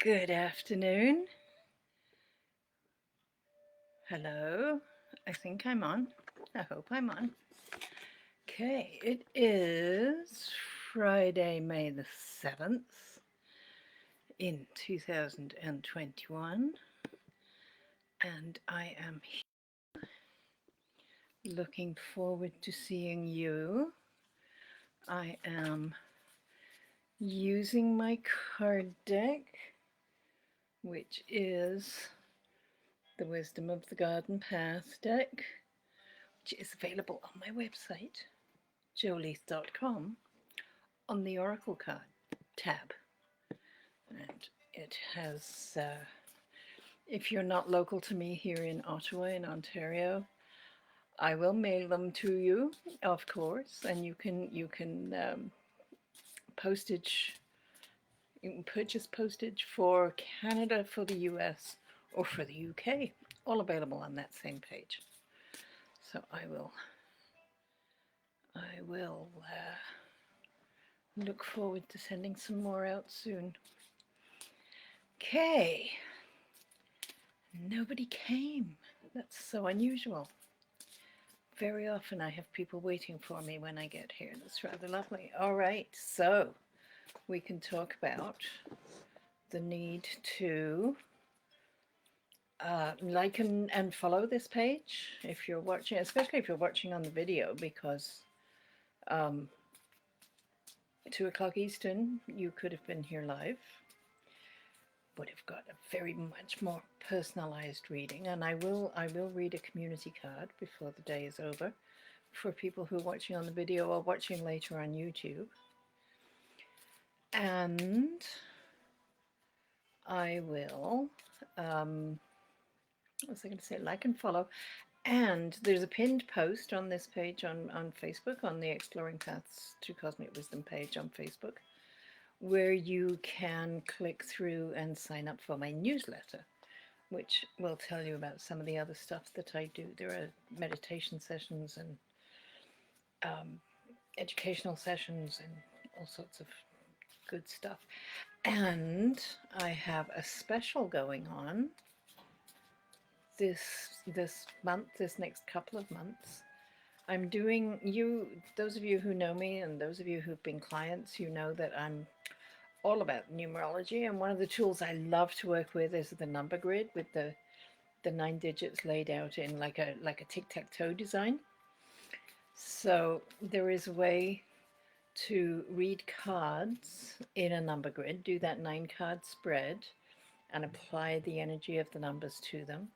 Good afternoon. Hello. I think I'm on. I hope I'm on. Okay, it is Friday, May the 7th in 2021, and I am looking forward to seeing you. I am using my card deck, which is the Wisdom of the Garden Path deck, which is available on my website, joleith.com, on the Oracle card tab. And it has, if you're not local to me here in Ottawa, in Ontario, I will mail them to you, of course, and you can postage. You can purchase postage for Canada, for the US, or for the UK, all available on that same page. So I will look forward to sending some more out soon. Okay. Nobody came. That's so unusual. Very often I have people waiting for me when I get here. That's rather lovely. All right, so we can talk about the need to like and follow this page if you're watching, especially if you're watching on the video, because 2 o'clock Eastern, you could have been here live, would have got a very much more personalized reading, and I will read a community card before the day is over for people who are watching on the video or watching later on YouTube. And I will what was I going to say, like and follow. And there's a pinned post on this page on Facebook, on the Exploring Paths to Cosmic Wisdom page on Facebook, where you can click through and sign up for my newsletter, which will tell you about some of the other stuff that I do. There are meditation sessions and educational sessions and all sorts of good stuff. And I have a special going on this month, this next couple of months. I'm doing, those of you who know me and those of you who've been clients, you know that I'm all about numerology, and one of the tools I love to work with is the number grid with the 9 digits laid out in like a tic-tac-toe design. So there is a way to read cards in a number grid, do that 9-card spread, and apply the energy of the numbers to them.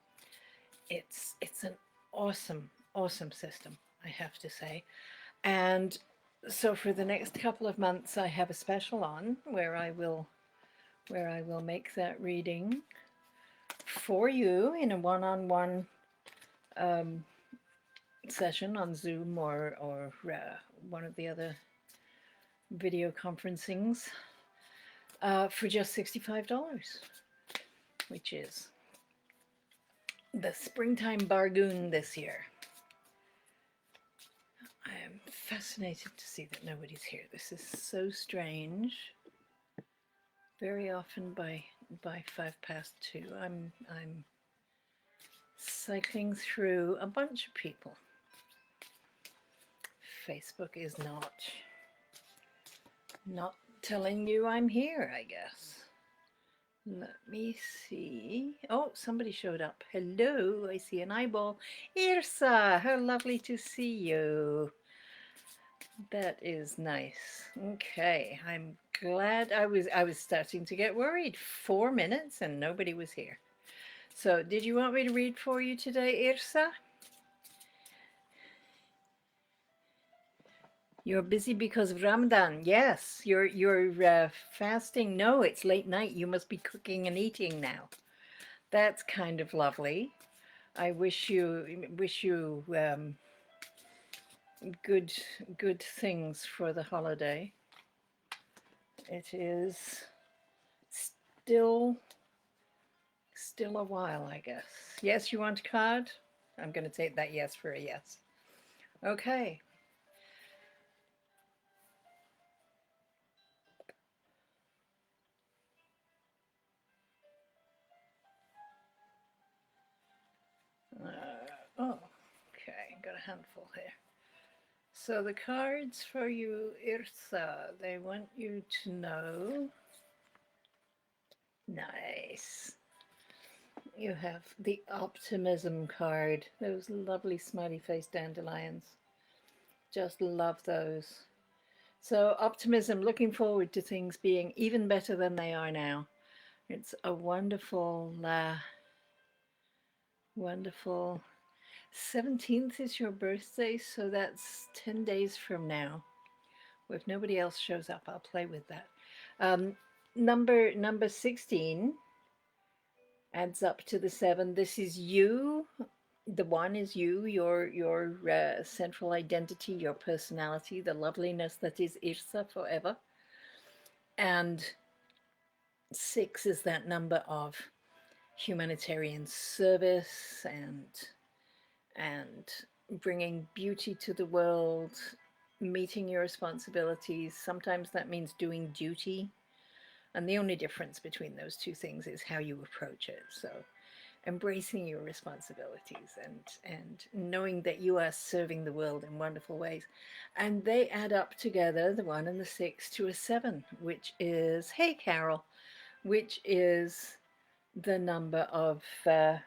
It's an awesome system, I have to say. And so for the next couple of months, I have a special on where I will make that reading for you in a one-on-one session on Zoom or one of the other video conferencings for just $65, which is the springtime bargain this year. I am fascinated to see that nobody's here. This is so strange. Very often by 2:05, I'm cycling through a bunch of people. Facebook is not telling you I'm here, I guess. Let me see. Oh, somebody showed up. Hello, I see an eyeball. Irsa, how lovely to see you. That is nice. Okay, I'm glad. I was starting to get worried. 4 minutes and nobody was here. So, did you want me to read for you today, Irsa? You're busy because of Ramadan. Yes, you're fasting. No, it's late night. You must be cooking and eating now. That's kind of lovely. I wish you good things for the holiday. It is still a while, I guess. Yes, you want a card? I'm going to take that yes for a yes. Okay. handful here. So the cards for you, Irsa, they want you to know. Nice. You have the optimism card. Those lovely smiley face dandelions. Just love those. So optimism, looking forward to things being even better than they are now. It's a wonderful, wonderful. 17th is your birthday, so that's 10 days from now. If nobody else shows up, I'll play with that. Number 16 adds up to the 7. This is you. The 1 is you, your central identity, your personality, the loveliness that is Irsa forever. And 6 is that number of humanitarian service and bringing beauty to the world, meeting your responsibilities. Sometimes that means doing duty. And the only difference between those two things is how you approach it. So embracing your responsibilities and knowing that you are serving the world in wonderful ways. And they add up together, the 1 and the 6, to a 7, which is, hey, Carol, which is the number of, the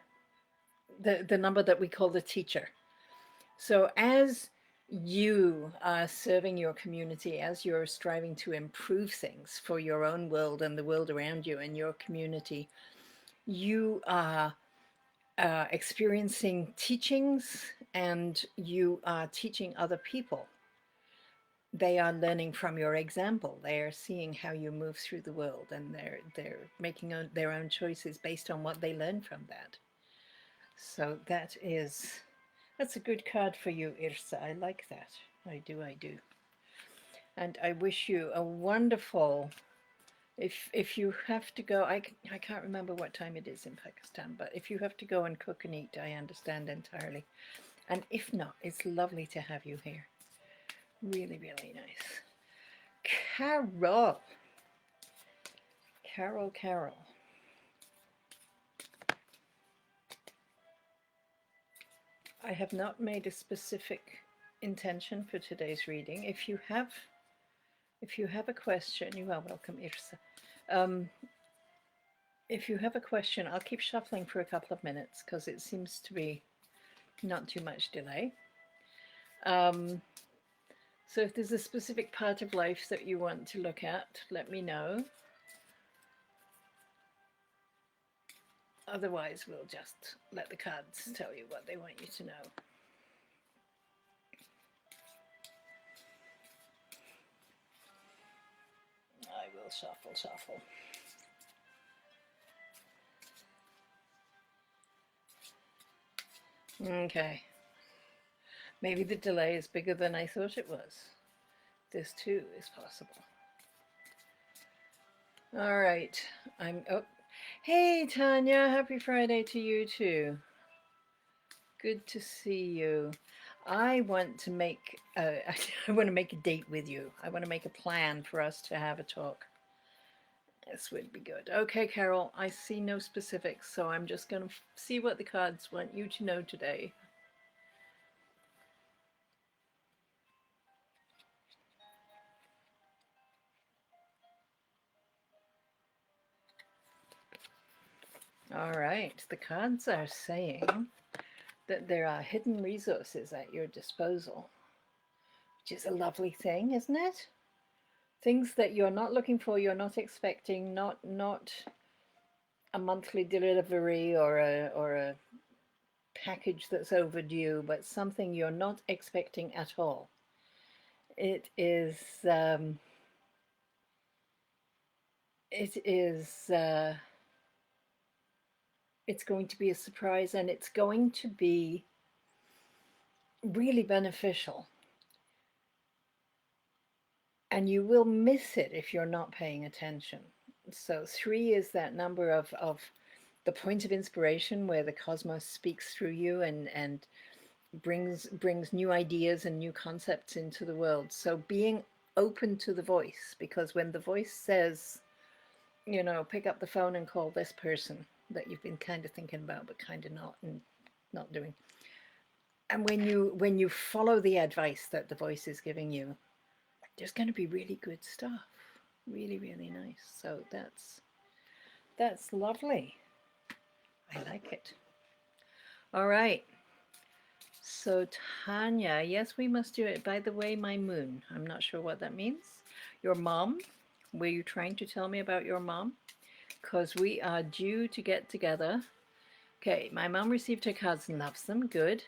number that we call the teacher. So as you are serving your community, as you're striving to improve things for your own world and the world around you and your community, you are experiencing teachings and you are teaching other people. They are learning from your example. They are seeing how you move through the world, and they're making their own choices based on what they learn from that. So that's a good card for you, Irsa. I like that. I do. And I wish you a wonderful, if you have to go, I can't remember what time it is in Pakistan, but if you have to go and cook and eat, I understand entirely. And if not, it's lovely to have you here. Really, really nice. Carol. I have not made a specific intention for today's reading. If you have a question, you are welcome, Irsa. If you have a question, I'll keep shuffling for a couple of minutes because it seems to be not too much delay. So if there's a specific part of life that you want to look at, let me know. Otherwise, we'll just let the cards tell you what they want you to know. I will shuffle. Okay. Maybe the delay is bigger than I thought it was. This too is possible. All right. Hey, Tanya. Happy Friday to you too. Good to see you. I want to make I want to make a date with you. I want to make a plan for us to have a talk. This would be good. Okay, Carol, I see no specifics, so I'm just going to see what the cards want you to know today. All right, the cards are saying that there are hidden resources at your disposal, which is a lovely thing, isn't it? Things that you're not looking for, you're not expecting, not a monthly delivery or a package that's overdue, but something you're not expecting at all. It is it's going to be a surprise, and it's going to be really beneficial. And you will miss it if you're not paying attention. So 3 is that number of the point of inspiration where the cosmos speaks through you and brings new ideas and new concepts into the world. So being open to the voice, because when the voice says, you know, pick up the phone and call this person that you've been kind of thinking about but kind of not doing, And when you follow the advice that the voice is giving you, there's going to be really good stuff. Really, really nice. So that's lovely. I like it. All right. So Tanya, yes, we must do it. By the way, my moon. I'm not sure what that means. Your mom. Were you trying to tell me about your mom? Because we are due to get together. Okay, my mom received her cards and loves them. Good.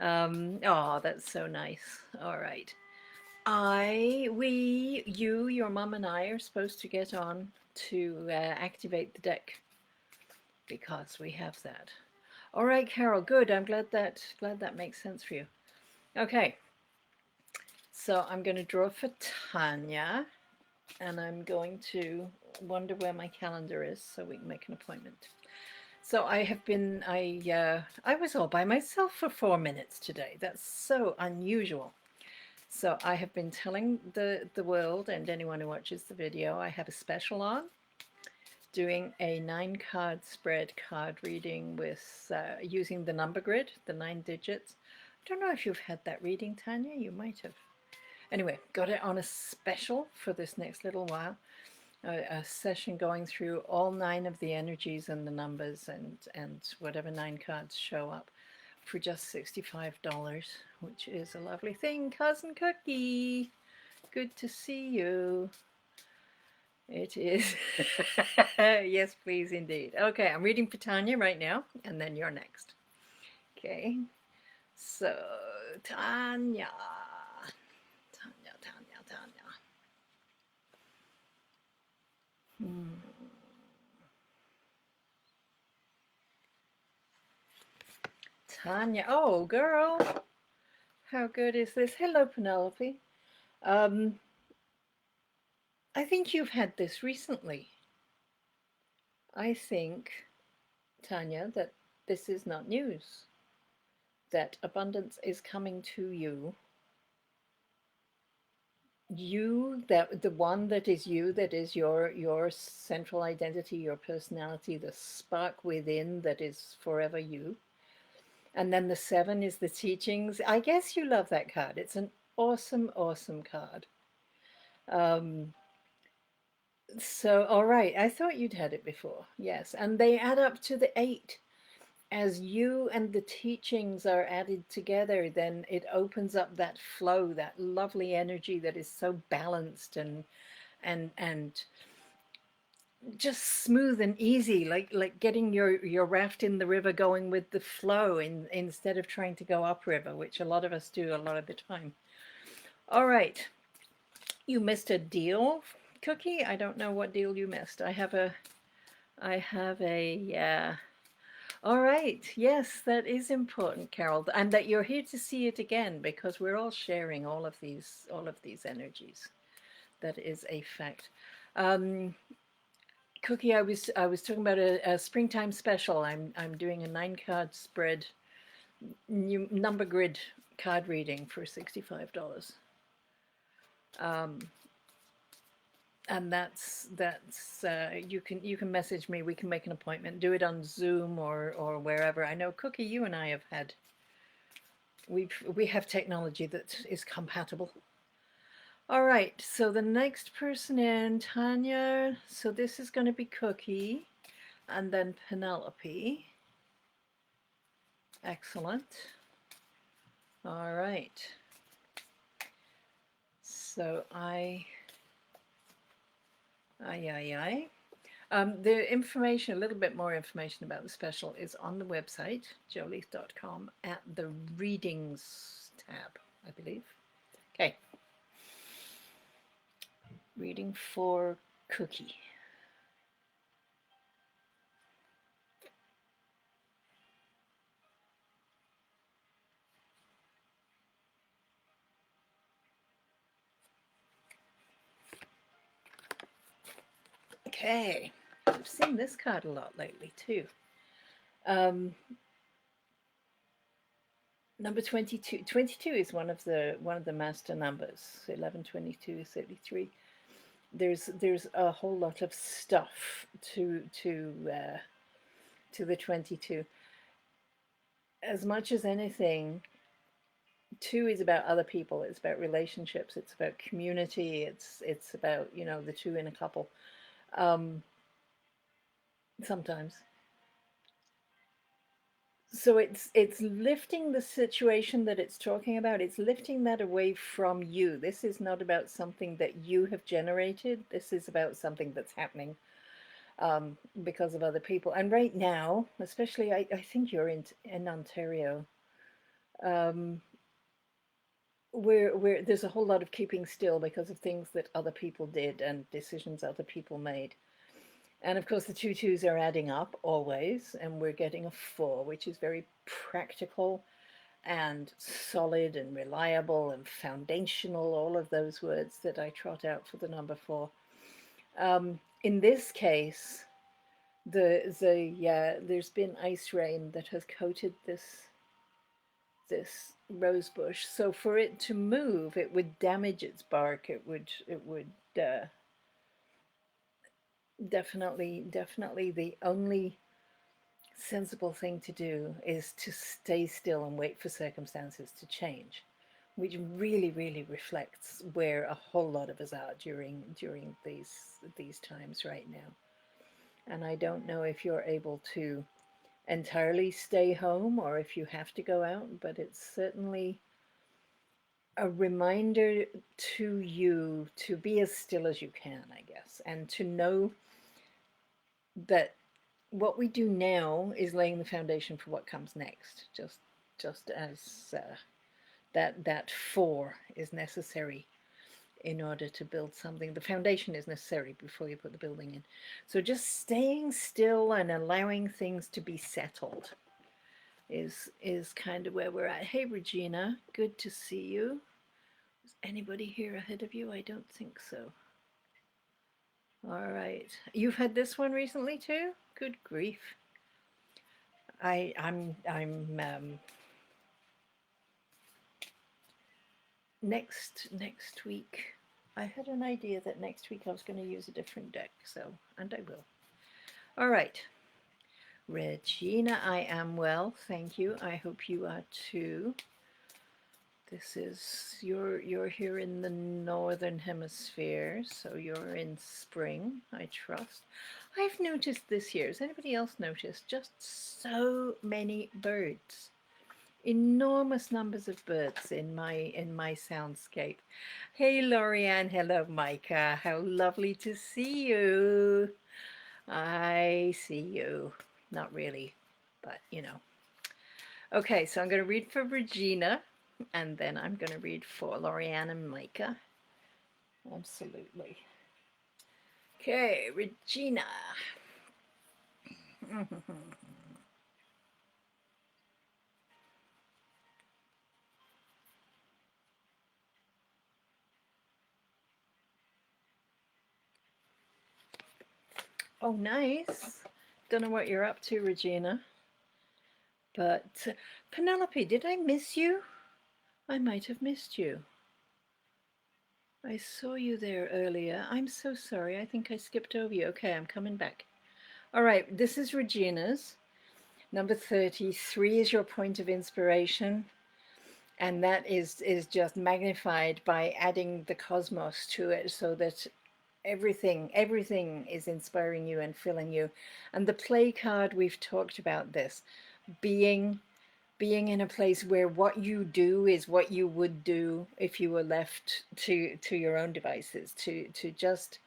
Oh, that's so nice. All right. You, your mom and I are supposed to get on to activate the deck because we have that. All right, Carol, good. I'm glad that makes sense for you. Okay, so I'm going to draw for Tanya, and I'm going to wonder where my calendar is so we can make an appointment. So I was all by myself for 4 minutes today. That's so unusual. So I have been telling the world and anyone who watches the video, I have a special on, doing a 9-card spread card reading with using the number grid, the 9 digits. I don't know if you've had that reading, Tanya. You might have. Anyway, got it on a special for this next little while. A session going through all 9 of the energies and the numbers and whatever 9 cards show up for just $65, which is a lovely thing. Cousin Cookie, good to see you. It is. Yes, please, indeed. Okay, I'm reading for Tanya right now, and then you're next. Okay, so Tanya. Hmm. Tanya, oh girl, how good is this? Hello, Penelope. I think you've had this recently. I think, Tanya, that this is not news, that abundance is coming to you. You, that the one that is you, that is your central identity, your personality, the spark within that is forever you. And then the 7 is the teachings. I guess you love that card. It's an awesome, awesome card. So, all right, I thought you'd had it before. Yes, and they add up to the 8. As you and the teachings are added together, then it opens up that flow, that lovely energy that is so balanced and just smooth and easy, like getting your raft in the river going with the flow instead of trying to go upriver, which a lot of us do a lot of the time. All right, you missed a deal, Cookie. I don't know what deal you missed. I have a all right, yes, that is important, Carol, and that you're here to see it again because we're all sharing all of these energies. That is a fact. Cookie, I was talking about a springtime special. I'm doing a 9-card spread, new number grid card reading for $65. And that's you can message me. We can make an appointment. Do it on Zoom or wherever. I know, Cookie, you and I have had. We have technology that is compatible. All right, so the next person in, Tanya. So this is going to be Cookie, and then Penelope. Excellent. All right. So the information, a little bit more information about the special is on the website, joleith.com, at the readings tab, I believe. Okay. Reading for Cookie. Okay. I've seen this card a lot lately too. Number 22. 22 is one of the master numbers. 11, 22, 33. There's a whole lot of stuff to the 22. as much as anything, two is about other people. It's about relationships. It's about community. It's about, you know, the two in a couple. Um, sometimes. So it's lifting the situation that it's talking about. It's lifting that away from you. This is not about something that you have generated. This is about something that's happening because of other people. And right now, especially, I think you're in Ontario. Um, where there's a whole lot of keeping still because of things that other people did and decisions other people made. And of course, the two twos are adding up always, and we're getting a four, which is very practical and solid and reliable and foundational, all of those words that I trot out for the number four. In this case, there's been ice rain that has coated this rose bush. So for it to move, it would damage its bark. It would definitely the only sensible thing to do is to stay still and wait for circumstances to change, which really reflects where a whole lot of us are during these times right now. And I don't know if you're able to entirely stay home or if you have to go out, but it's certainly a reminder to you to be as still as you can, I guess, and to know that what we do now is laying the foundation for what comes next. Just as that four is necessary in order to build something. The foundation is necessary before you put the building in. So just staying still and allowing things to be settled is kind of where we're at. Hey Regina, good to see you. Is anybody here ahead of you? I don't think so. All right. You've had this one recently too? Good grief. I'm next week. I had an idea that next week I was going to use a different deck, so and I will. All right. Regina, I am well, thank you. I hope you are too. This is you're here in the northern hemisphere, so you're in spring, I trust. I've noticed this year, has anybody else noticed just so many birds? Enormous numbers of birds in my soundscape. Hey Lorianne, hello Micah. How lovely to see you. I see you. Not really, but you know. Okay, so I'm going to read for Regina, and then I'm going to read for Lorianne and Micah. Absolutely. Okay, Regina. Oh, nice. Don't know what you're up to, Regina. But Penelope, did I miss you? I might have missed you. I saw you there earlier. I'm so sorry. I think I skipped over you. Okay, I'm coming back. All right, this is Regina's. Number 33 is your point of inspiration. And that is just magnified by adding the cosmos to it so that everything is inspiring you and filling you. And the play card, we've talked about this, being in a place where what you do is what you would do if you were left to your own devices, to just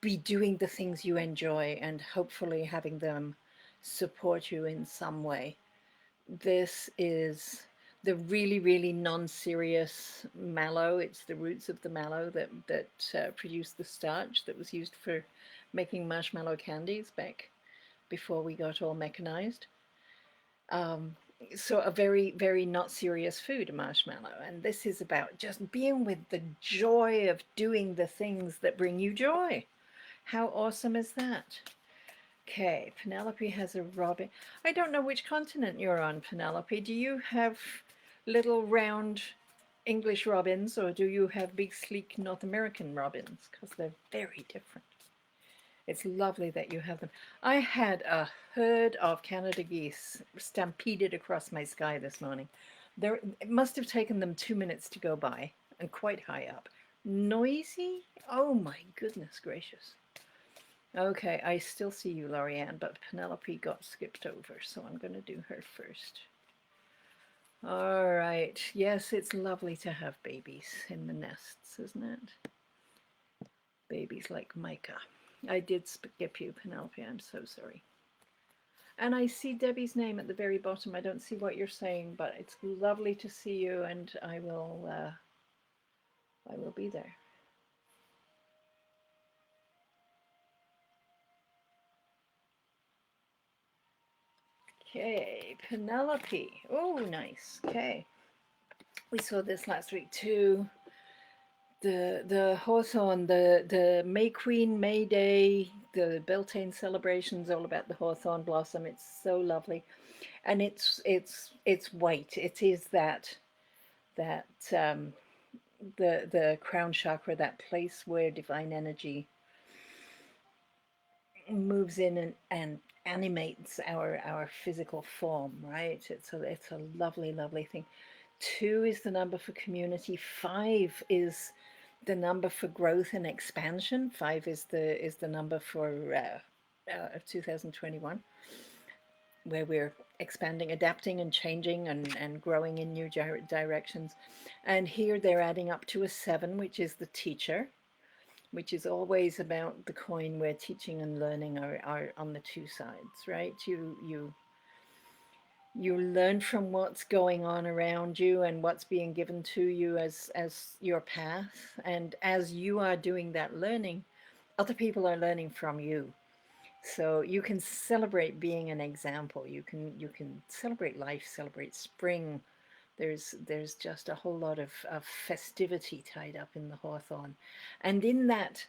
be doing the things you enjoy and hopefully having them support you in some way. This is the really non-serious mallow. It's the roots of the mallow that produced the starch that was used for making marshmallow candies back before we got all mechanized. Um, so a very not serious food, a marshmallow. And this is about just being with the joy of doing the things that bring you joy. How awesome is that? Okay, Penelope has a robin. I don't know which continent you're on, Penelope. Do you have little round English robins or do you have big sleek North American robins? Because they're very different. It's lovely that you have them. I had a herd of Canada geese stampeded across my sky this morning. It must have taken them 2 minutes to go by, and quite high up. Noisy? Oh my goodness gracious. Okay, I still see you, Lorianne, but Penelope got skipped over, so I'm going to do her first. All right. Yes, it's lovely to have babies in the nests, isn't it? Babies like Micah. I did skip you, Penelope. I'm so sorry. And I see Debbie's name at the very bottom. I don't see what you're saying, but it's lovely to see you, and I will be there. Okay, Penelope. Oh, nice. Okay. We saw this last week too. The hawthorn, the May Queen, May Day, the Beltane celebrations, all about the hawthorn blossom. It's so lovely, and it's white. It is that the crown chakra, that place where divine energy moves in and animates our physical form, right? It's a lovely thing. 2 is the number for community. 5 is the number for growth and expansion. 5 is the number for 2021, where we're expanding, adapting, and changing and growing in new directions. And here they're adding up to a 7, which is the teacher, which is always about the coin where teaching and learning are on the 2 sides, right? You learn from what's going on around you and what's being given to you as your path, and as you are doing that learning, other people are learning from you. So you can celebrate being an example. You can celebrate life, celebrate spring. There's just a whole lot of festivity tied up in the hawthorn, and in that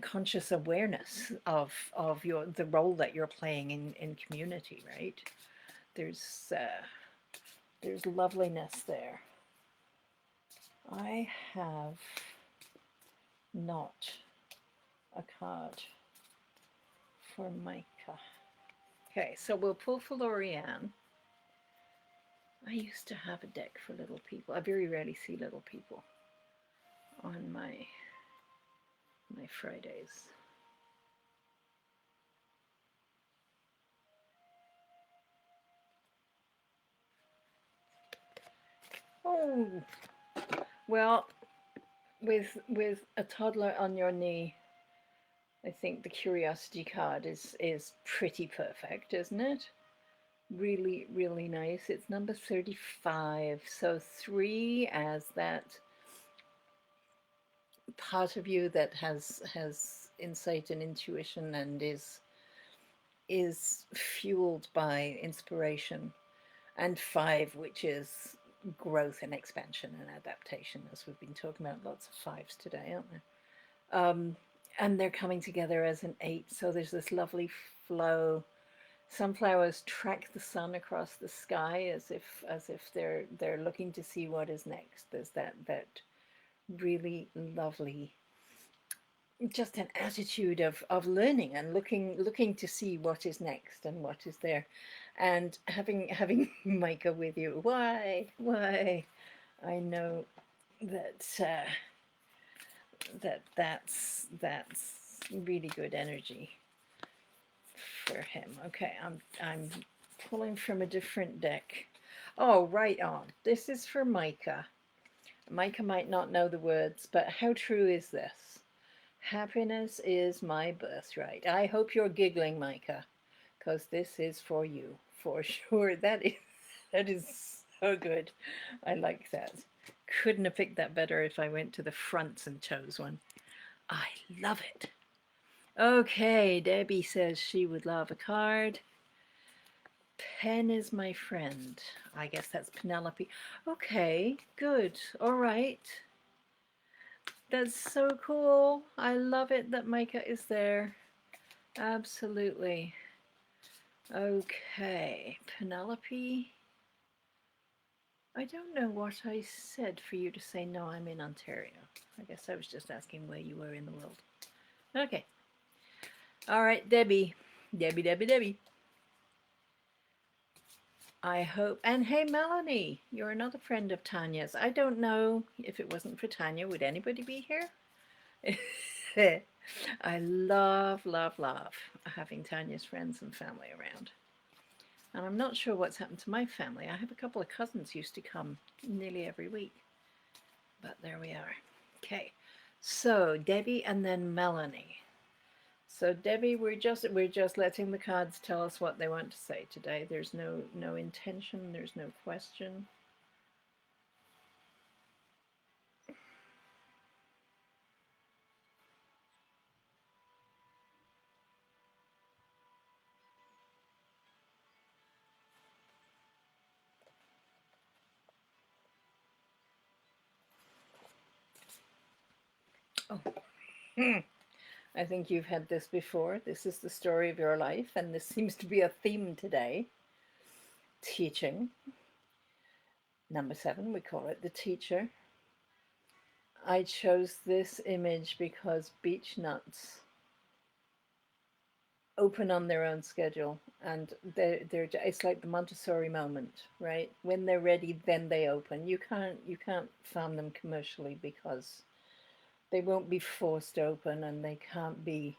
conscious awareness of the role that you're playing in community, right? There's loveliness there. I have not a card for Micah. Okay, so we'll pull for Lorianne. I used to have a deck for little people. I very rarely see little people on my Fridays. Oh, well, with a toddler on your knee, I think the curiosity card is pretty perfect, isn't it? Really nice. It's number 35. So 3 as that part of you that has insight and intuition and is fueled by inspiration, and 5, which is growth and expansion and adaptation, as we've been talking about. Lots of 5s today, aren't there? And they're coming together as an 8, so there's this lovely flow. Sunflowers track the sun across the sky as if they're looking to see what is next. There's that really lovely, just an attitude of learning and looking to see what is next and what is there, and having Micah with you. Why? I know that that's really good energy for him. Okay, I'm pulling from a different deck. Oh, right on. This is for Micah. Micah might not know the words, but how true is this? Happiness is my birthright. I hope you're giggling, Micah, because this is for you, for sure. That is so good. I like that. Couldn't have picked that better if I went to the fronts and chose one. I love it. Okay, Debbie says she would love a card. Pen is my friend. I guess that's Penelope. Okay, good. All right. That's so cool. I love it that Micah is there. Absolutely. Okay, Penelope. I don't know what I said for you to say no, I'm in Ontario. I guess I was just asking where you were in the world. Okay. All right, Debbie. Debbie. I hope. And hey, Melanie, you're another friend of Tanya's. I don't know if it wasn't for Tanya, would anybody be here? I love having Tanya's friends and family around. And I'm not sure what's happened to my family. I have a couple of cousins who used to come nearly every week. But there we are. Okay. So Debbie and then Melanie. So Debbie, we're just letting the cards tell us what they want to say today. There's no intention, there's no question. Oh. I think you've had this before. This is the story of your life, and this seems to be a theme today. Teaching. Number 7, we call it the teacher. I chose this image because beech nuts open on their own schedule, and they're it's like the Montessori moment, right? When they're ready, then they open. You can't farm them commercially because they won't be forced open, and they can't be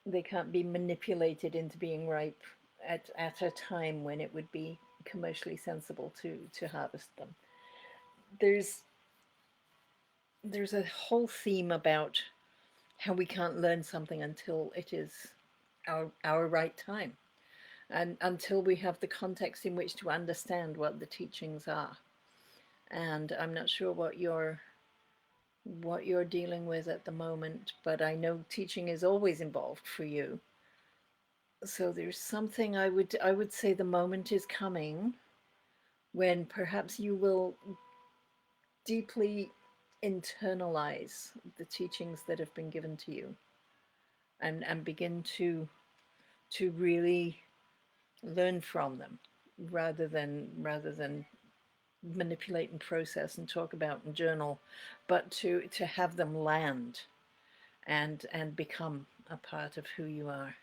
manipulated into being ripe at a time when it would be commercially sensible to harvest them. There's there's a whole theme about how we can't learn something until it is our right time, and until we have the context in which to understand what the teachings are. And I'm not sure what you're dealing with at the moment, but I know teaching is always involved for you. So there's something I would say the moment is coming when perhaps you will deeply internalize the teachings that have been given to you, and begin to really learn from them, rather than manipulate and process and talk about and journal, but to have them land and become a part of who you are.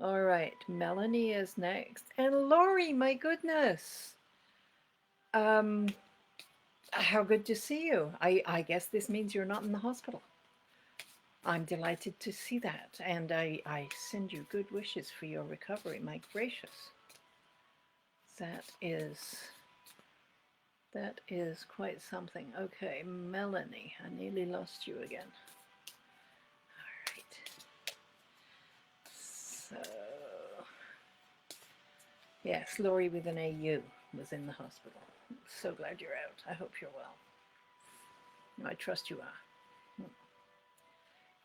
All right, Melanie is next, and Laurie, my goodness, um, how good to see you. I guess this means you're not in the hospital. I'm delighted to see that, and I send you good wishes for your recovery. My gracious, that is that is quite something. Okay, Melanie, I nearly lost you again. All right. So, yes, Laurie with an AU was in the hospital. So glad you're out. I hope you're well. I trust you are.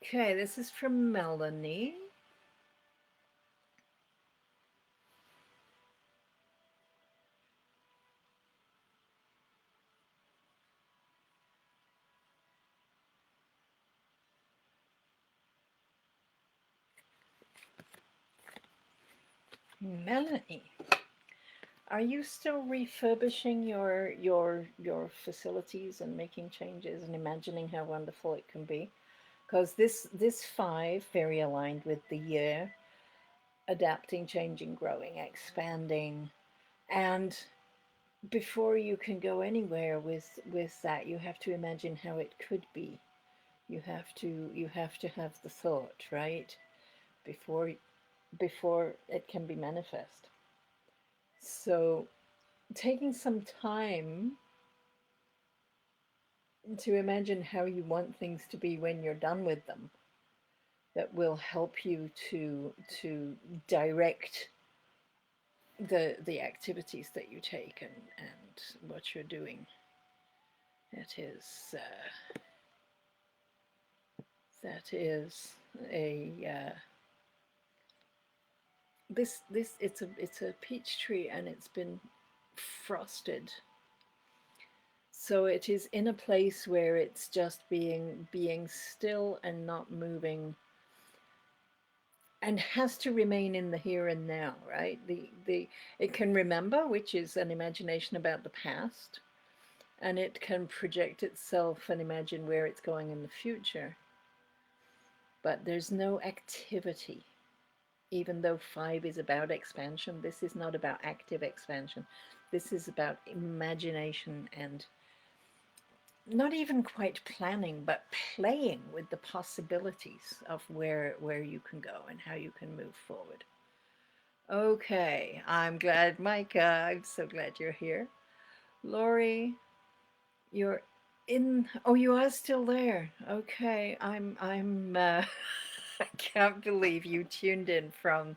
Okay, this is from Melanie. Melanie, are you still refurbishing your facilities and making changes and imagining how wonderful it can be? Because this 5, very aligned with the year, adapting, changing, growing, expanding, and before you can go anywhere with that, you have to imagine how it could be. You have to have the thought, right? Before it can be manifest. So taking some time to imagine how you want things to be when you're done with them, that will help you to direct the activities that you take and what you're doing. That is a this it's a peach tree, and it's been frosted, so it is in a place where it's just being still and not moving, and has to remain in the here and now, right? The it can remember, which is an imagination about the past, and it can project itself and imagine where it's going in the future. but there's no activity. Even though 5 is about expansion, this is not about active expansion. This is about imagination and not even quite planning, but playing with the possibilities of where you can go and how you can move forward. Okay, I'm glad, Micah. I'm so glad you're here. Lori, you're in. Oh, you are still there. Okay, I can't believe you tuned in from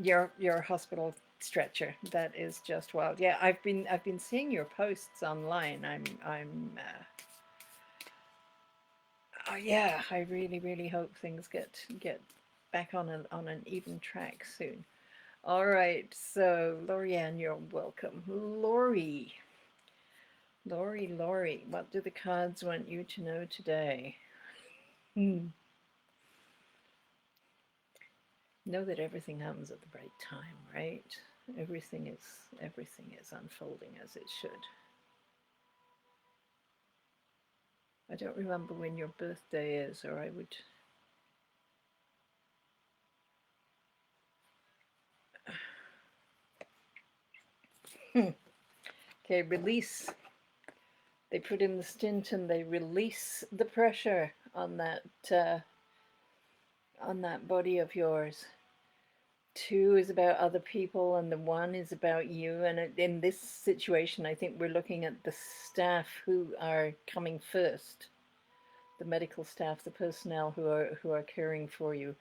your hospital stretcher. That is just wild. Yeah, I've been seeing your posts online. Oh yeah, I really hope things get back on an even track soon. All right, so Lorianne, you're welcome. Lori, what do the cards want you to know today? Know that everything happens at the right time, right? Everything is unfolding as it should. I don't remember when your birthday is, or I would. Okay, release. They put in the stint and they release the pressure on that body of yours. 2 is about other people, and the 1 is about you. And in this situation, I think we're looking at the staff who are coming first, the medical staff, the personnel who are caring for you.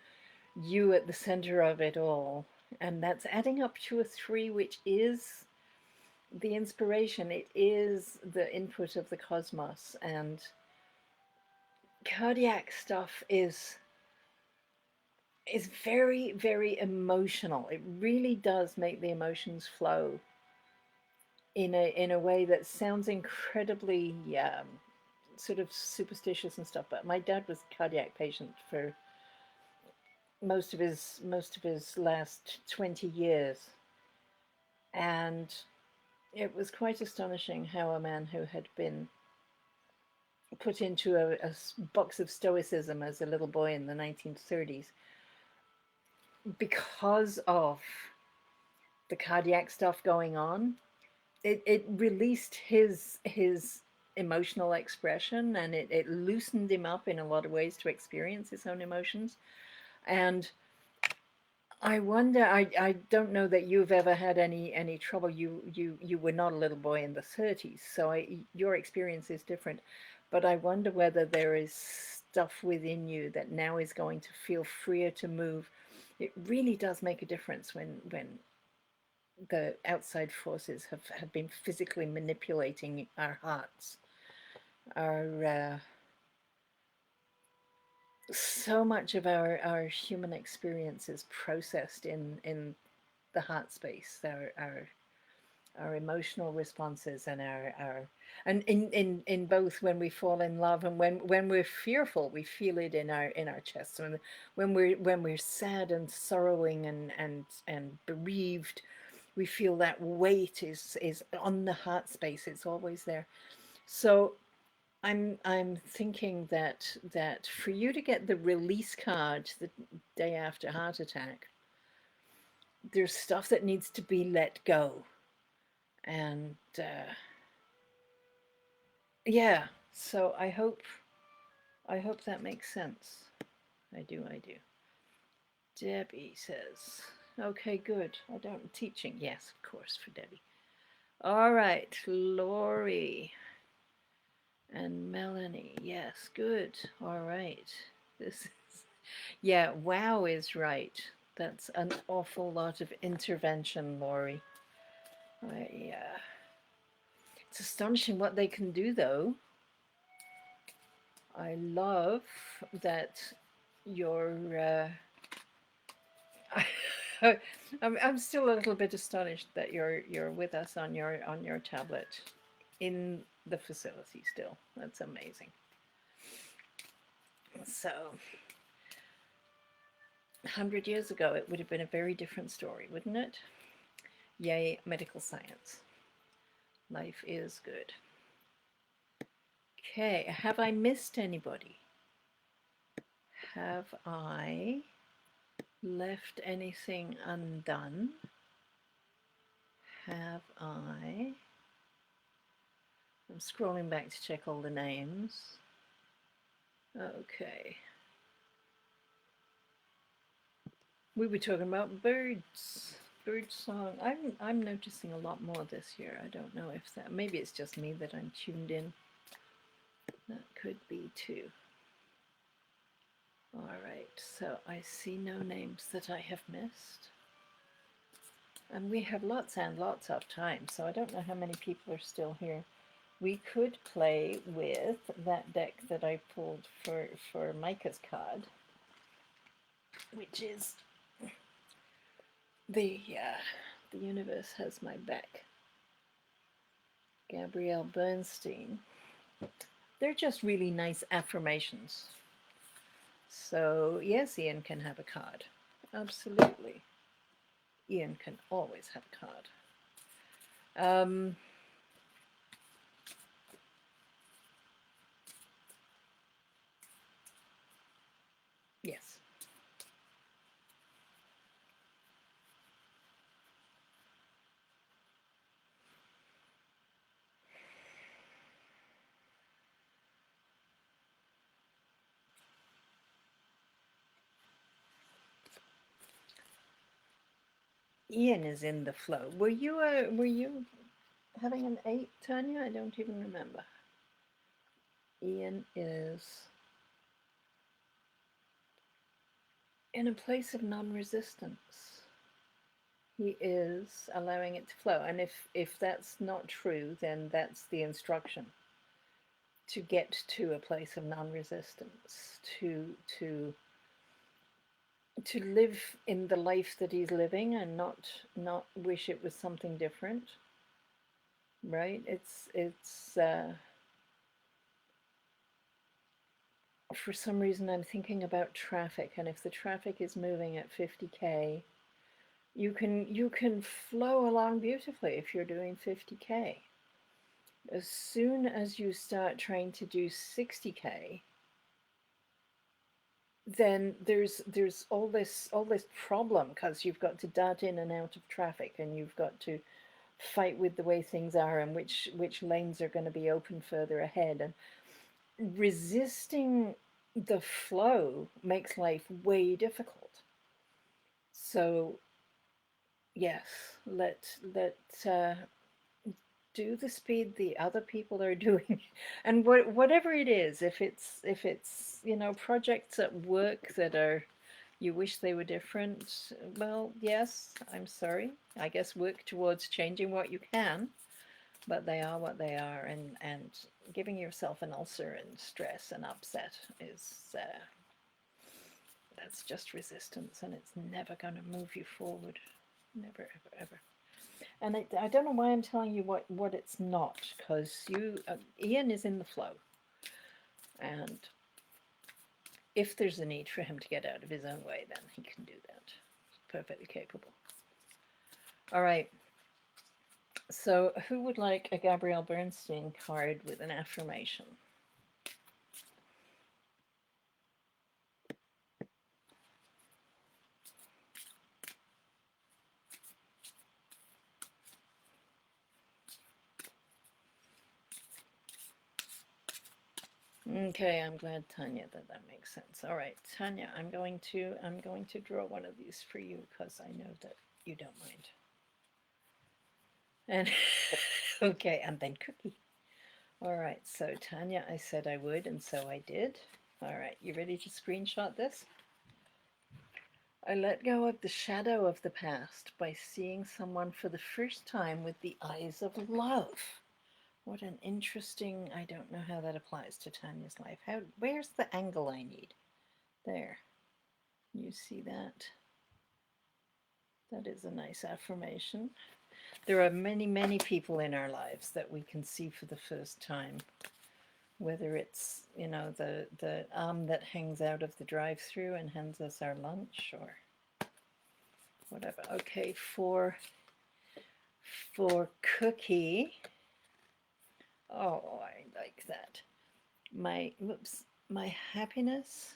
You at the center of it all, and that's adding up to a 3, which is the inspiration. It is the input of the cosmos, and cardiac stuff is very emotional. It really does make the emotions flow in a way that sounds incredibly sort of superstitious and stuff. But my dad was a cardiac patient for most of his last 20 years, and it was quite astonishing how a man who had been put into a box of stoicism as a little boy in the 1930s because of the cardiac stuff going on, it released his emotional expression, and it loosened him up in a lot of ways to experience his own emotions. And I wonder, I don't know that you've ever had any trouble. You were not a little boy in the 30s, so your experience is different. But I wonder whether there is stuff within you that now is going to feel freer to move. It really does make a difference when the outside forces have been physically manipulating our hearts. Our so much of our human experience is processed in the heart space, our emotional responses, and our and in both when we fall in love and when we're fearful, we feel it in our chests. When we're sad and sorrowing and bereaved, we feel that weight is on the heart space. It's always there. So I'm thinking that for you to get the release card the day after heart attack, there's stuff that needs to be let go. And yeah, so I hope that makes sense. I do. Debbie says, okay, good. I don't teaching. Yes, of course, for Debbie. All right, Lori and Melanie. Yes, good. All right. This is, yeah, wow is right. That's an awful lot of intervention, Lori. It's astonishing what they can do, though. I love that you're. I'm still a little bit astonished that you're with us on your tablet in the facility still. That's amazing. So, 100 years ago, it would have been a very different story, wouldn't it? Yay, medical science. Life is good. Okay, have I missed anybody? Have I left anything undone? Have I... I'm scrolling back to check all the names. Okay. We were talking about birds. Bird song. I'm noticing a lot more this year. I don't know if that... Maybe it's just me that I'm tuned in. That could be too. All right, so I see no names that I have missed. And we have lots and lots of time, so I don't know how many people are still here. We could play with that deck that I pulled for Micah's card, which is the universe has my back. Gabrielle Bernstein. They're just really nice affirmations. So yes, Ian can have a card. Absolutely. Ian can always have a card. Yes. Ian is in the flow. Were you having an 8, Tanya? I don't even remember. Ian is in a place of non-resistance. He is allowing it to flow. And if that's not true, then that's the instruction. To get to a place of non-resistance, to live in the life that he's living and not wish it was something different. Right? It's for some reason I'm thinking about traffic, and if the traffic is moving at 50k, you can flow along beautifully if you're doing 50k. As soon as you start trying to do 60k, then there's all this problem, because you've got to dart in and out of traffic, and you've got to fight with the way things are and which lanes are going to be open further ahead, and resisting the flow makes life way difficult. So yes, let do the speed the other people are doing, and whatever it is, if it's projects at work that are, you wish they were different, well, yes, I'm sorry, I guess work towards changing what you can, but they are what they are, and giving yourself an ulcer and stress and upset is that's just resistance, and it's never going to move you forward, never ever ever. And I don't know why I'm telling you what it's not, because Ian is in the flow, and if there's a need for him to get out of his own way, then he can do that. He's perfectly capable. All right. So who would like a Gabrielle Bernstein card with an affirmation? Okay, I'm glad, Tanya, that makes sense. All right, Tanya, I'm going to draw one of these for you, because I know that you don't mind. And okay, and then Cookie. All right, so Tanya, I said I would, and so I did. All right, you ready to screenshot this? I let go of the shadow of the past by seeing someone for the first time with the eyes of love. What an interesting, I don't know how that applies to Tanya's life. Where's the angle I need? There. You see that? That is a nice affirmation. There are many, many people in our lives that we can see for the first time. Whether it's, the arm that hangs out of the drive-through and hands us our lunch, or whatever. Okay, for Cookie. Oh, I like that. My happiness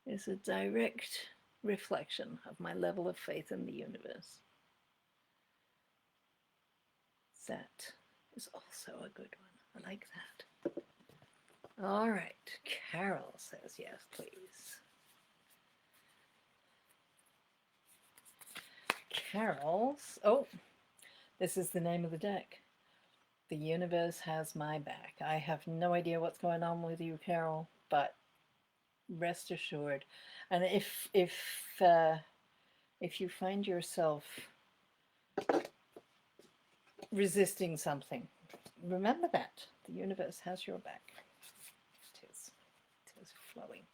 is a direct reflection of my level of faith in the universe. That is also a good one. I like that. All right, Carol says yes, please. Carol's, oh, this is the name of the deck. The universe has my back. I have no idea what's going on with you, Carol, but rest assured. And if you find yourself resisting something, remember that the universe has your back. It is flowing.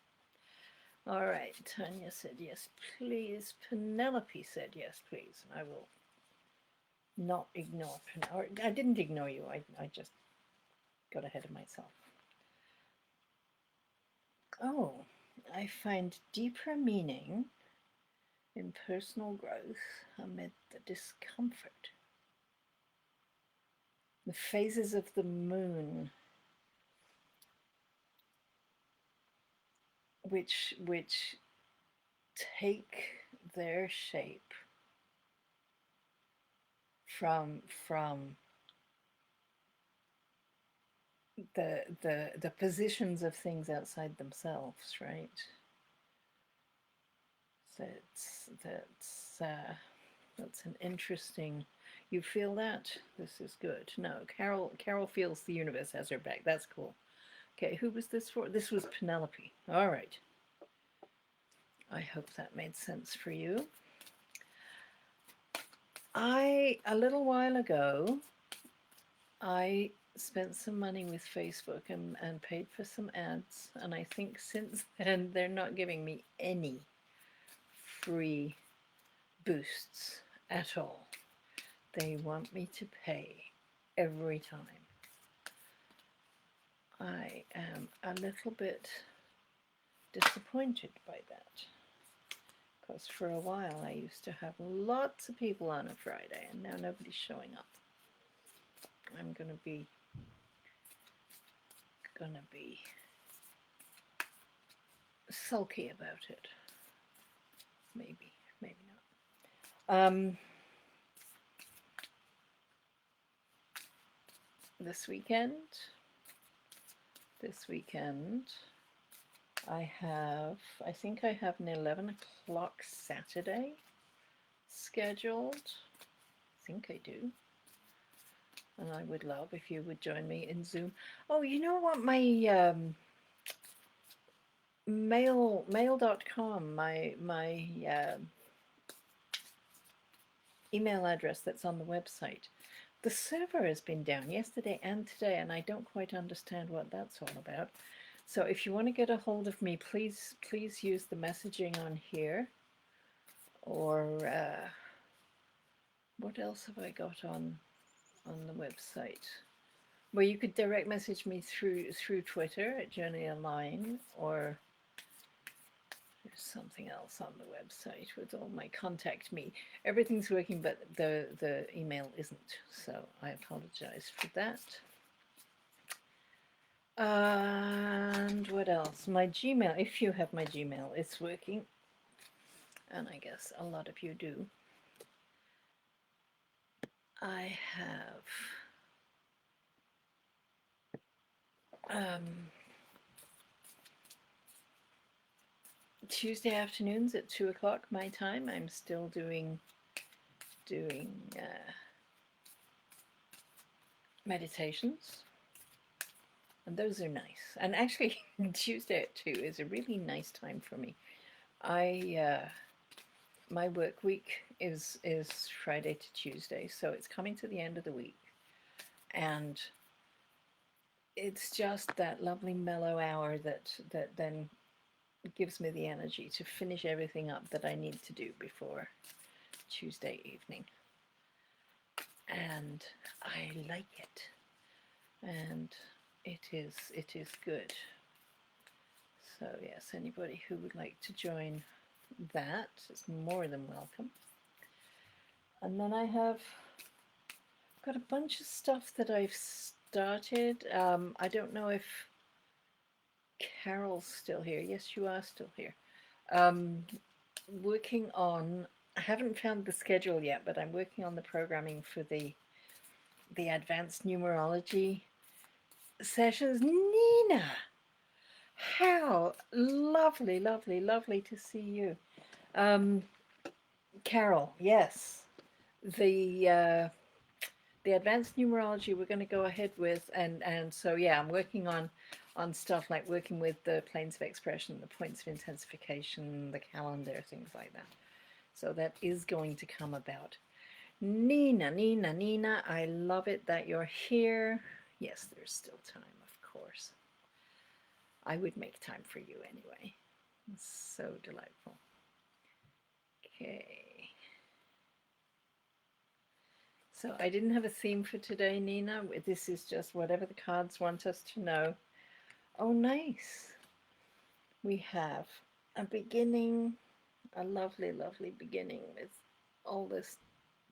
All right, Tanya said yes, please. Penelope said yes, please. And I will not ignore Penelope. I didn't ignore you. I just got ahead of myself. Oh, I find deeper meaning in personal growth amid the discomfort. The phases of the moon, which take their shape from the positions of things outside themselves, right? That's an interesting. You feel that? This is good. No, Carol feels the universe has her back. That's cool. Okay, who was this for? This was Penelope. All right. I hope that made sense for you. A little while ago, I spent some money with Facebook and paid for some ads, and I think since then they're not giving me any free boosts at all. They want me to pay every time. I am a little bit disappointed by that, because for a while I used to have lots of people on a Friday, and now nobody's showing up. I'm gonna be sulky about it. Maybe not. This weekend I think I have an 11 o'clock Saturday scheduled. I think I do. And I would love if you would join me in Zoom. Oh, you know what? My mail.com, my email address that's on the website, the server has been down yesterday and today, and I don't quite understand what that's all about. So if you want to get a hold of me, please use the messaging on here. Or what else have I got on the website? Well, you could direct message me through Twitter at Journey Online, or there's something else on the website with all my contact me. Everything's working, but the email isn't, so I apologize for that. And what else? My Gmail, if you have my Gmail, it's working, and I guess a lot of you do. I have Tuesday afternoons at 2 o'clock my time. I'm still doing meditations, and those are nice. And actually, Tuesday at 2 is a really nice time for me. My work week is Friday to Tuesday, so it's coming to the end of the week, and it's just that lovely mellow hour that then gives me the energy to finish everything up that I need to do before Tuesday evening. And I like it, and it is good. So yes, anybody who would like to join that is more than welcome. And then I've got a bunch of stuff that I've started. I don't know if Carol's still here. Yes, you are still here. Um, Working on, I haven't found the schedule yet, but I'm working on the programming for the advanced numerology sessions. Nina, how lovely, lovely, lovely to see you. Um, Carol, yes, the the advanced numerology we're going to go ahead with, and so yeah, I'm working on stuff like working with the planes of expression, the points of intensification, the calendar, things like that. So that is going to come about. Nina, Nina, Nina, I love it that you're here. Yes, there's still time, of course. I would make time for you anyway. So delightful. Okay. So I didn't have a theme for today, Nina. This is just whatever the cards want us to know. Oh, nice. We have a beginning, a lovely, lovely beginning with all this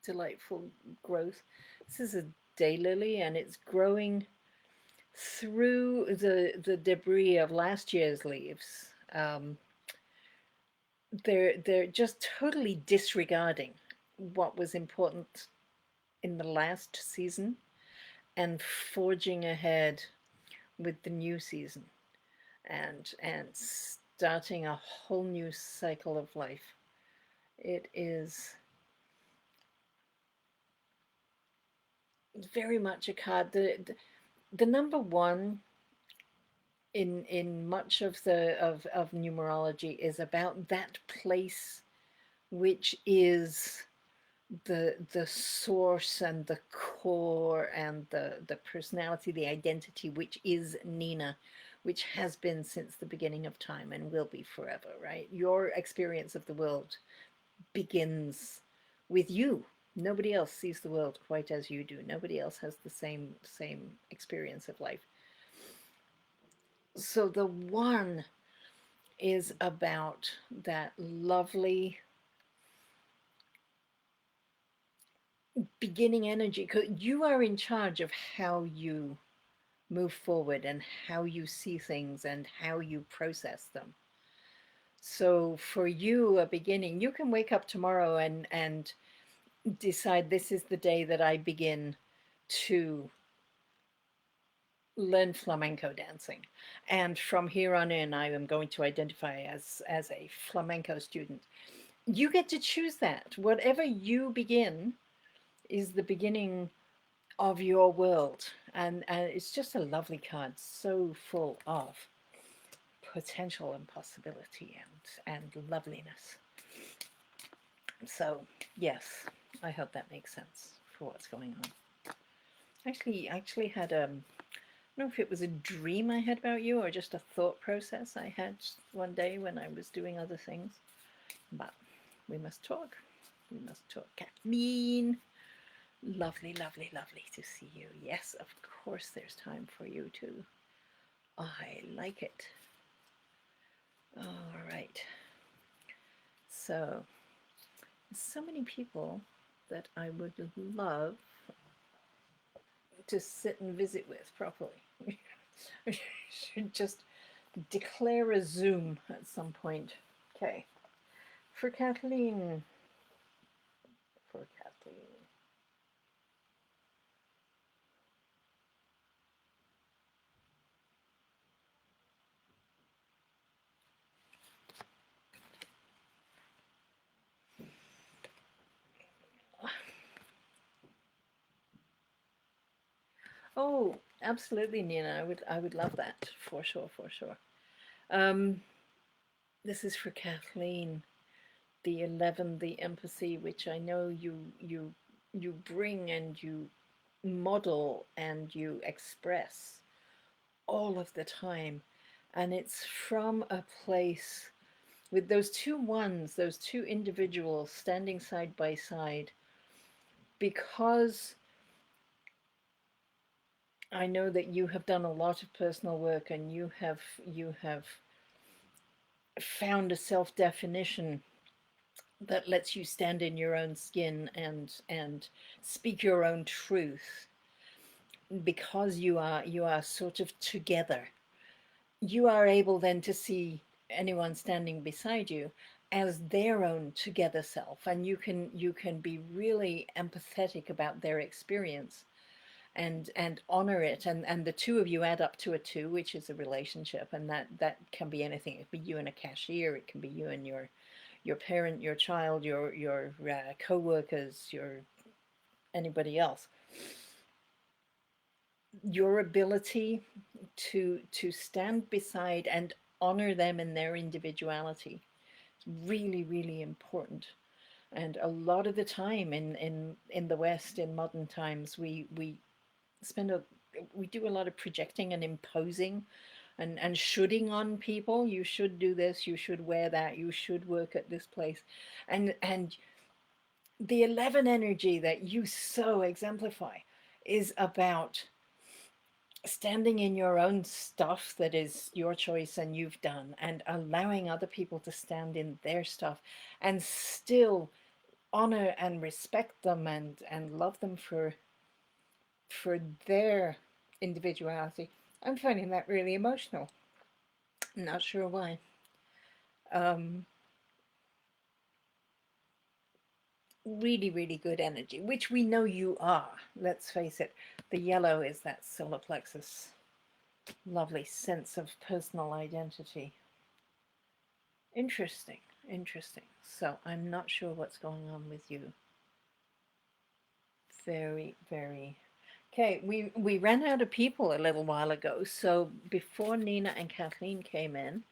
delightful growth. This is a daylily, and it's growing through the debris of last year's leaves. They're just totally disregarding what was important in the last season and forging ahead with the new season and starting a whole new cycle of life. It is very much a card. The number one in much of of numerology is about that place which is the source and the core and the personality, the identity, which is Nina, which has been since the beginning of time and will be forever, right? Your experience of the world begins with you. Nobody else sees the world quite as you do. Nobody else has the same experience of life. So the one is about that lovely beginning energy. 'Cause you are in charge of how you move forward and how you see things and how you process them. So for you, a beginning, you can wake up tomorrow and decide this is the day that I begin to learn flamenco dancing. And from here on in, I am going to identify as a flamenco student. You get to choose that. Whatever you begin is the beginning of your world. And it's just a lovely card, so full of potential and possibility and loveliness. So, yes, I hope that makes sense for what's going on. Actually had I don't know if it was a dream I had about you or just a thought process I had one day when I was doing other things. But we must talk. We must talk. Kathleen, lovely, lovely, lovely to see you. Yes, of course there's time for you too. I like it. All right. So many people that I would love to sit and visit with properly. I should just declare a Zoom at some point. Okay. For Kathleen. For Kathleen. Oh, absolutely, Nina. I would love that for sure, for sure. Um, this is for Kathleen. The 11, the empathy, which I know you bring and you model and you express all of the time. And it's from a place with those two ones, those two individuals standing side by side, because I know that you have done a lot of personal work and you have found a self-definition that lets you stand in your own skin and speak your own truth because you are sort of together. You are able then to see anyone standing beside you as their own together self, and you can be really empathetic about their experience and honor it, and the two of you add up to a two, which is a relationship, and that can be anything. It can be you and a cashier, it can be you and your parent, your child, your co-workers, your anybody else. Your ability to stand beside and honor them in their individuality is really, really important. And a lot of the time in the West, in modern times, we spend a we do a lot of projecting and imposing and shoulding on people. You should do this, you should wear that, you should work at this place. And the 11 energy that you so exemplify is about standing in your own stuff that is your choice and you've done, and allowing other people to stand in their stuff and still honor and respect them and love them for their individuality. I'm finding that really emotional. Not sure why. Um, Really, really good energy, which we know you are. Let's face it. The yellow is that solar plexus. Lovely sense of personal identity. Interesting, interesting. So I'm not sure what's going on with you. Very, very. Okay, we ran out of people a little while ago. So before Nina and Kathleen came in,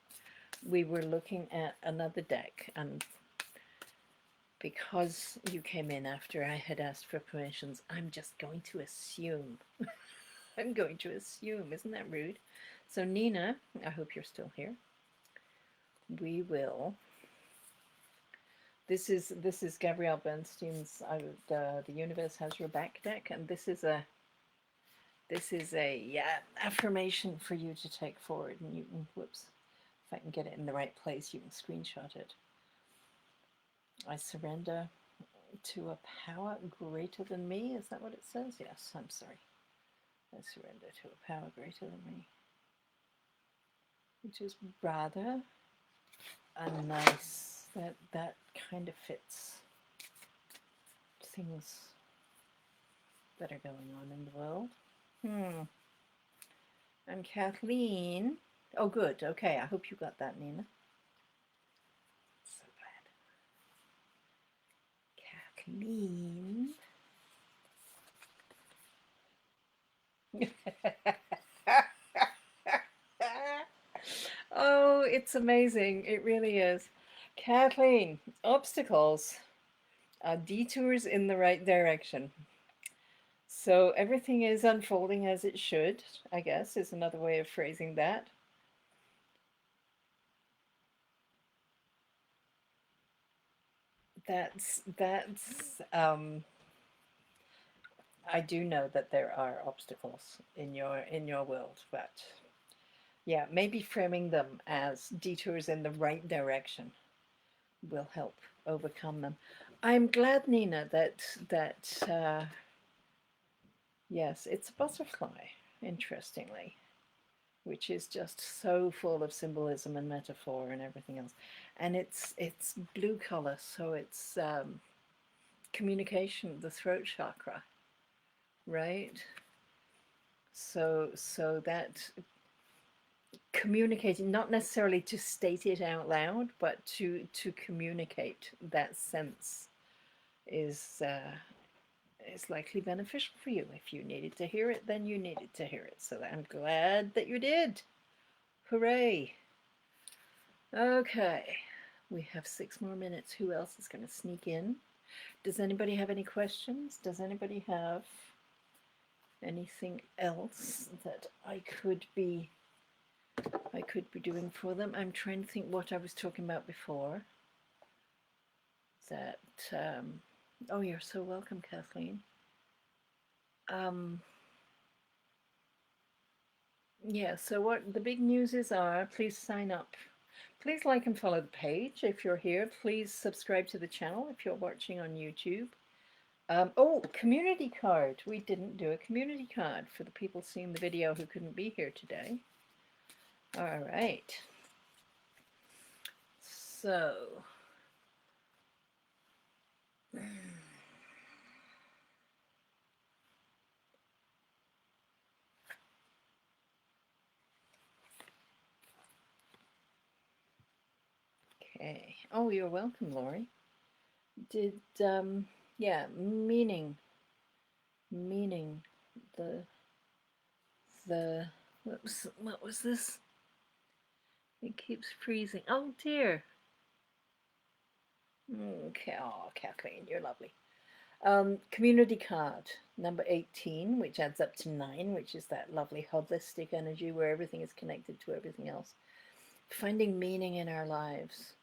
we were looking at another deck, and because you came in after I had asked for permissions, I'm just going to assume. I'm going to assume. Isn't that rude? So Nina, I hope you're still here. We will. This is Gabrielle Bernstein's The Universe Has Your Back deck, and this is a affirmation for you to take forward. And you can, whoops, if I can get it in the right place, you can screenshot it. I surrender to a power greater than me. Is that what it says? Yes, I'm sorry. I surrender to a power greater than me. Which is rather a nice, that kind of fits things that are going on in the world. And Kathleen, oh good, okay, I hope you got that, Nina. So glad. Kathleen. Oh, it's amazing. It really is. Kathleen, obstacles are detours in the right direction. So everything is unfolding as it should, I guess, is another way of phrasing that. That's I do know that there are obstacles in your world, but yeah, maybe framing them as detours in the right direction will help overcome them. I'm glad, Nina, that yes, it's a butterfly, interestingly, which is just so full of symbolism and metaphor and everything else, and it's blue color, so it's communication, the throat chakra, right? So that communicating, not necessarily to state it out loud, but to communicate that sense is likely beneficial for you. If you needed to hear it, then you needed to hear it. So I'm glad that you did. Hooray! Okay, we have 6 more minutes. Who else is going to sneak in? Does anybody have any questions? Does anybody have anything else that I could be doing for them? I'm trying to think what I was talking about before. That oh, you're so welcome, Kathleen. Yeah, so what the big newses are, please sign up. Please like and follow the page if you're here. Please subscribe to the channel if you're watching on YouTube. Oh, community card. We didn't do a community card for the people seeing the video who couldn't be here today. All right. So, okay. Oh, you're welcome, Lori. Did, yeah, meaning, the, what was this? It keeps freezing. Oh, dear. Okay, oh, Kathleen, you're lovely. Community card number 18, which adds up to 9, which is that lovely holistic energy where everything is connected to everything else. Finding meaning in our lives.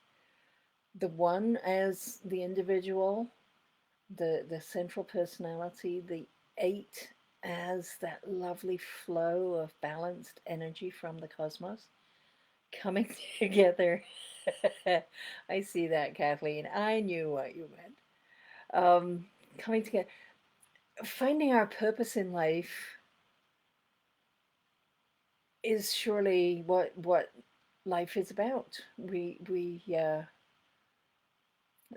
The 1 as the individual, the central personality, the 8 as that lovely flow of balanced energy from the cosmos coming together. I see that, Kathleen. I knew what you meant. Coming together, finding our purpose in life is surely what life is about. We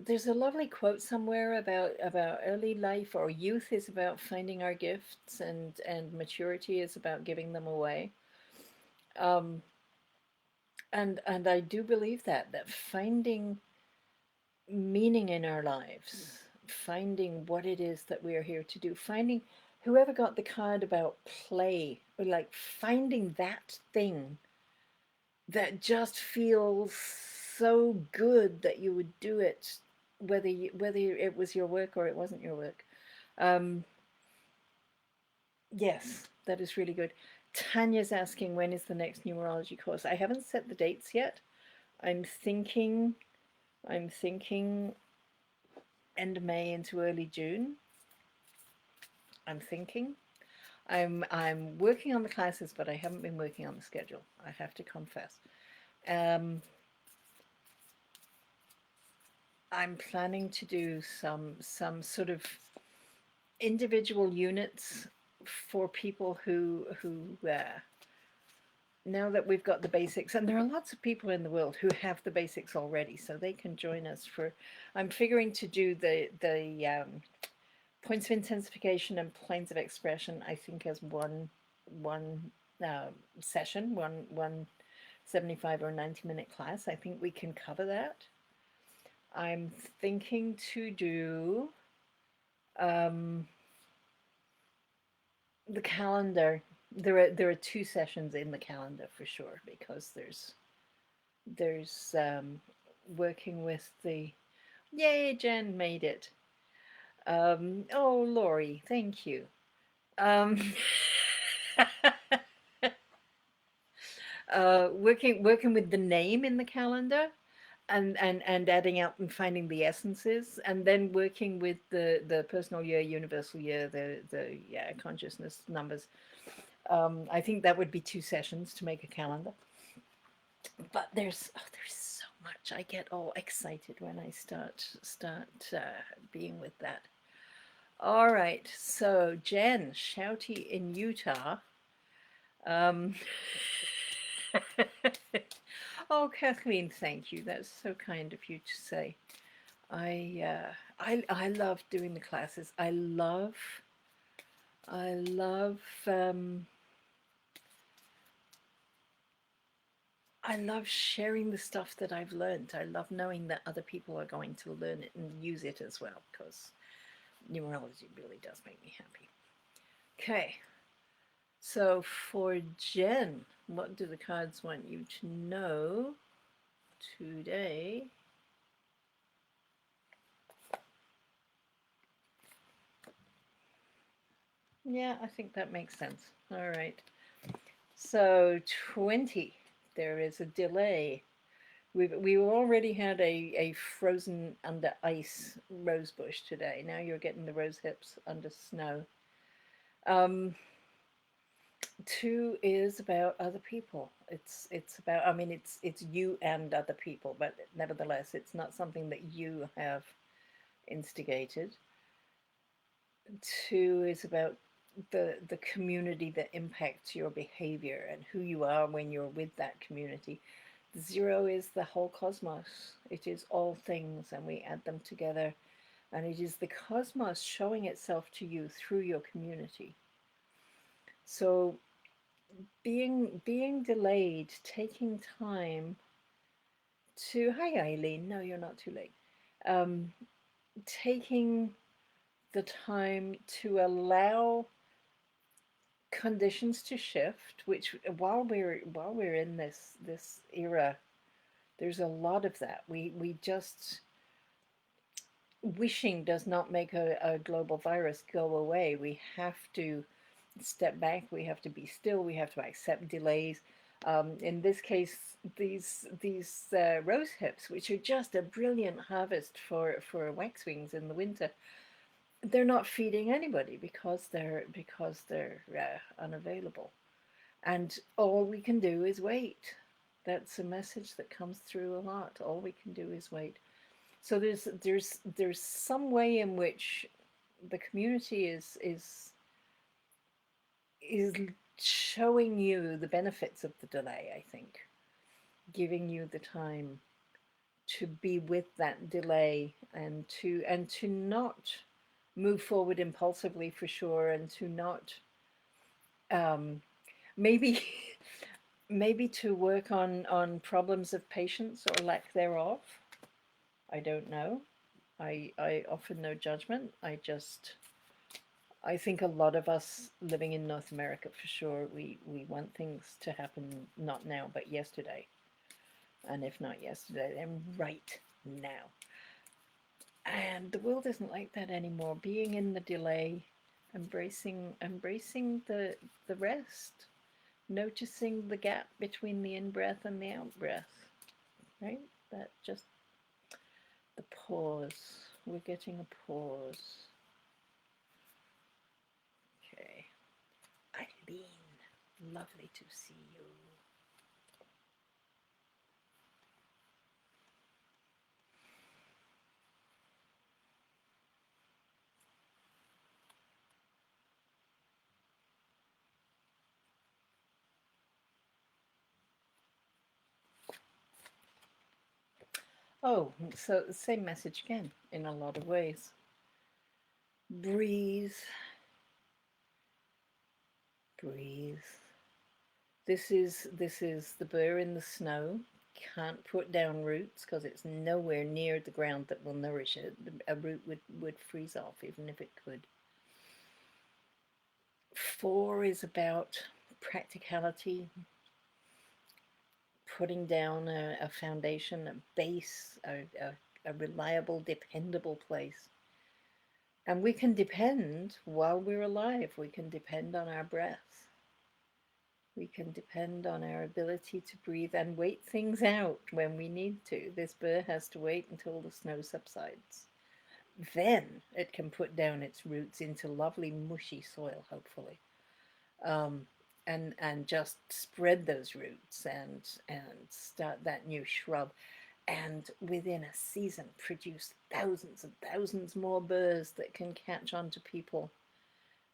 There's a lovely quote somewhere about early life or youth is about finding our gifts, and maturity is about giving them away. Um, and I do believe that finding meaning in our lives, finding what it is that we are here to do, finding whoever got the card about play, or like finding that thing that just feels so good that you would do it, whether it was your work or it wasn't your work. Um, yes, that is really good. Tanya's asking, when is the next numerology course? I haven't set the dates yet. I'm thinking end of May into early June. I'm thinking. I'm working on the classes, but I haven't been working on the schedule. I have to confess. I'm planning to do some sort of individual units for people who now that we've got the basics, and there are lots of people in the world who have the basics already, so they can join us for. I'm figuring to do the points of intensification and planes of expression. I think as one session, one 75 or 90-minute class. I think we can cover that. I'm thinking to do the calendar. There are 2 sessions in the calendar for sure, because there's working with the. Yay, Jen made it. Oh, Lori, thank you. Working with the name in the calendar, and adding out and finding the essences, and then working with the personal year, universal year, the yeah, consciousness numbers. I think that would be 2 sessions to make a calendar. But there's so much. I get all excited when I start being with that. All right, so Jen, Shouty in Utah. Oh, Kathleen, thank you. That's so kind of you to say. I love doing the classes. I love I love sharing the stuff that I've learned. I love knowing that other people are going to learn it and use it as well, because numerology really does make me happy. Okay, so for Jen, what do the cards want you to know today? Yeah, I think that makes sense. All right. So 20, there is a delay. We already had a frozen under ice rose bush today. Now you're getting the rose hips under snow. 2 is about other people. It's about, I mean, it's you and other people, but nevertheless, it's not something that you have instigated. 2 is about the community that impacts your behavior and who you are when you're with that community. Zero is the whole cosmos. It is all things, and we add them together. And it is the cosmos showing itself to you through your community. So being delayed, taking time to, hi Eileen, no, you're not too late. Taking the time to allow conditions to shift, which while we're in this era, there's a lot of that. We just, wishing does not make a global virus go away. We have to step back. We have to be still. We have to accept delays. In this case, these rose hips, which are just a brilliant harvest for waxwings in the winter, they're not feeding anybody because they're unavailable, and all we can do is wait. That's a message that comes through a lot. All we can do is wait. So there's some way in which the community is showing you the benefits of the delay, I think, giving you the time to be with that delay, and to not move forward impulsively, for sure, and to not, um, maybe maybe to work on problems of patience or lack thereof. I don't know. I offer no judgment. I think a lot of us living in North America, for sure, we want things to happen not now but yesterday, and if not yesterday, then right now. And the world isn't like that anymore. Being in the delay, embracing the rest, noticing the gap between the in breath and the out breath, right? That just the pause. We're getting a pause. Okay. Eileen, lovely to see you. Oh, so the same message again in a lot of ways. Breathe, breathe. This is the burr in the snow. Can't put down roots because it's nowhere near the ground that will nourish it. A root would freeze off even if it could. 4 is about practicality, putting down a foundation, a base, a reliable, dependable place. And we can depend while we're alive. We can depend on our breath. We can depend on our ability to breathe and wait things out when we need to. This burr has to wait until the snow subsides. Then it can put down its roots into lovely mushy soil, hopefully. Um, and just spread those roots and start that new shrub, and within a season produce thousands and thousands more burrs that can catch on to people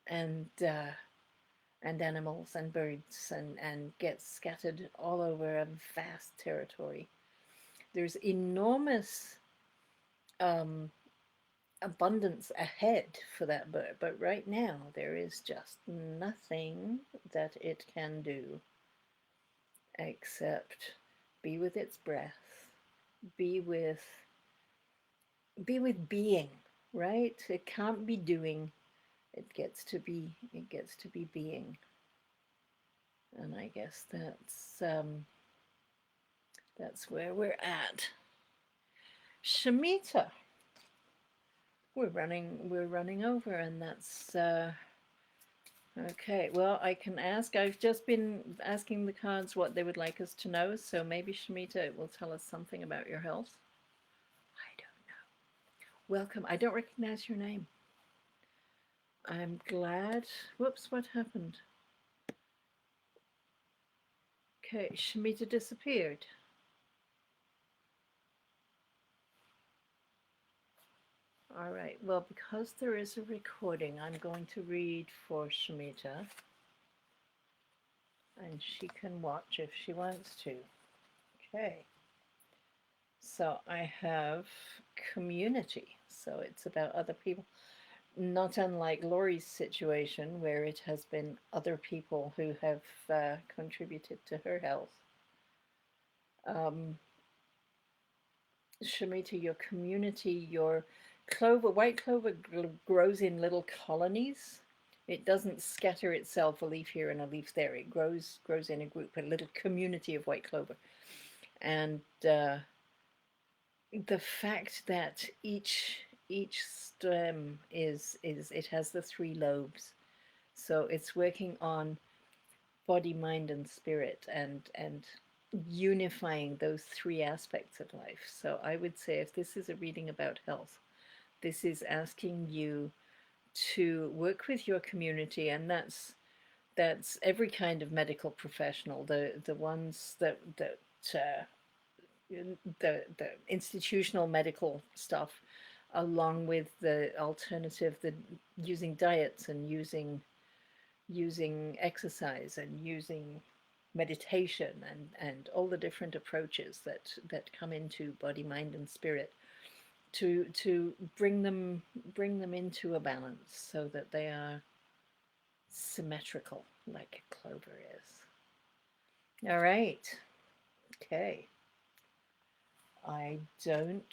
and animals and birds, and get scattered all over a vast territory. There's enormous abundance ahead for that bird, but right now there is just nothing that it can do except be with its breath, be with being, right? It can't be doing. It gets to be being. And I guess that's where we're at. Shamita, we're running over, and that's okay. Well, I can ask. I've just been asking the cards what they would like us to know, so maybe Shamita will tell us something about your health. I don't know. Welcome. I don't recognize your name. I'm glad. Whoops, what happened? Okay, Shamita disappeared. All right, well, because there is a recording, I'm going to read for Shamita, and she can watch if she wants to. Okay. So I have community. So it's about other people. Not unlike Laurie's situation, where it has been other people who have contributed to her health. Um, Shamita, your community, your clover, white clover grows in little colonies. It doesn't scatter itself a leaf here and a leaf there. It grows in a group, a little community of white clover. And the fact that each stem is it has the three lobes, so it's working on body, mind, and spirit, and unifying those three aspects of life. So I would say, if this is a reading about health, this is asking you to work with your community, and that's every kind of medical professional, the ones that uh, the institutional medical stuff, along with the alternative, the using diets and using exercise and using meditation and all the different approaches that come into body, mind, and spirit, to bring them into a balance so that they are symmetrical like a clover is. All right. Okay. I don't.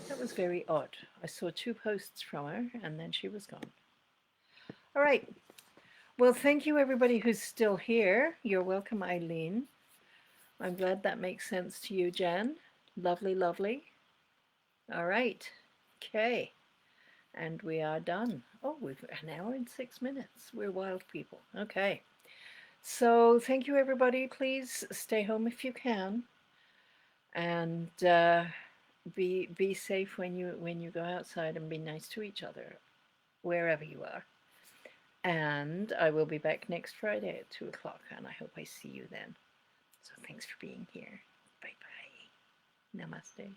That was very odd. I saw 2 posts from her and then she was gone. All right. Well, thank you everybody who's still here. You're welcome, Eileen. I'm glad that makes sense to you, Jan. Lovely, lovely. All right. Okay. And we are done. Oh, we've an hour and 6 minutes. We're wild people. Okay. So thank you everybody. Please stay home if you can. And be safe when you go outside, and be nice to each other wherever you are. And I will be back next Friday at 2 o'clock, and I hope I see you then. So thanks for being here. Bye bye. Namaste.